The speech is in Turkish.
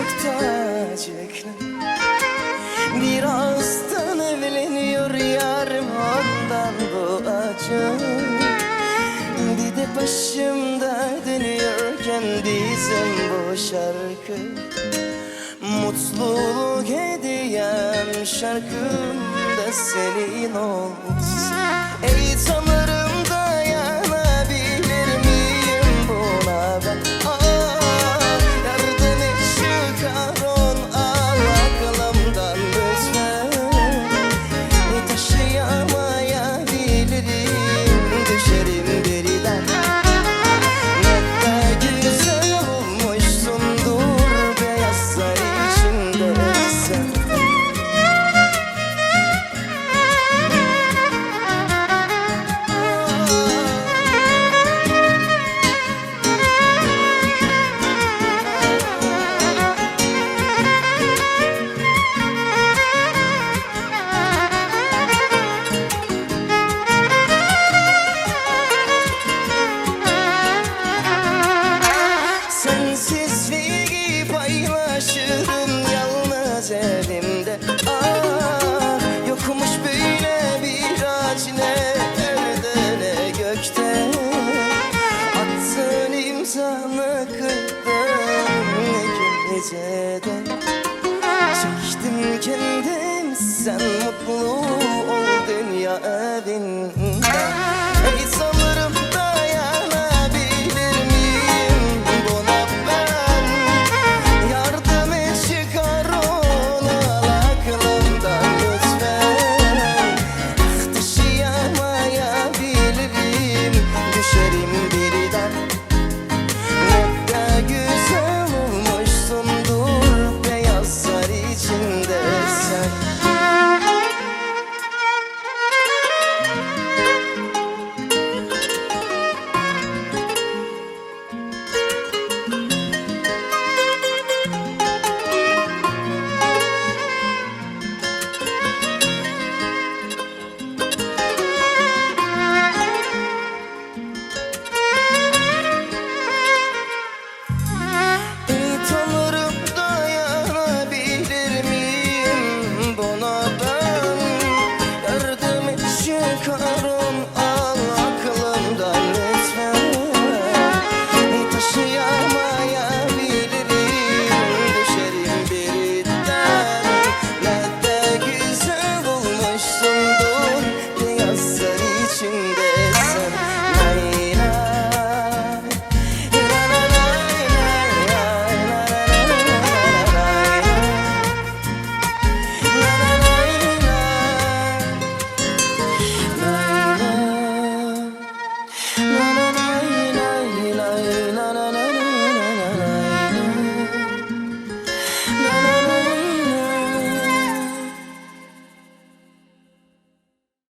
muhtacıklı. Birazdan evleniyor yarım, ondan bu acı. Bir de başımda dönüyorken dizim bu şarkı. Mutluluk hediyem şarkım da senin olsun. Ey Tanrım, dayanabilir miyim buna ben? Yardım et, çıkar on al aklımdan lütfen. Taşıyamayabilirim, düşerim birden. Ne de güzel olmuşsundur beyaz saç içinde sen. Sensizliği paylaşırım yalnız evimde. Yokmuş böyle bir ağaç, ne yerde ne gökte. Attığın imzanı kırdım ne gecede. Çektim kendim, sen mutlu ol dünya evinde. Ey sanırım, dayanabilir miyim buna ben? Yardım et, çıkar onu aklımdan lütfen. Taşıyamayabilirim, düşerim birden. Ne de güzel olmuşsundur beyaz zar içinde sen. Ey Tanrım, dayanabilir miyim buna ben? Yardım et, çıkar onu al aklımdan lütfen. Taşıyamayabilirim, düşerim birden. Ne de güzel olmuşsundur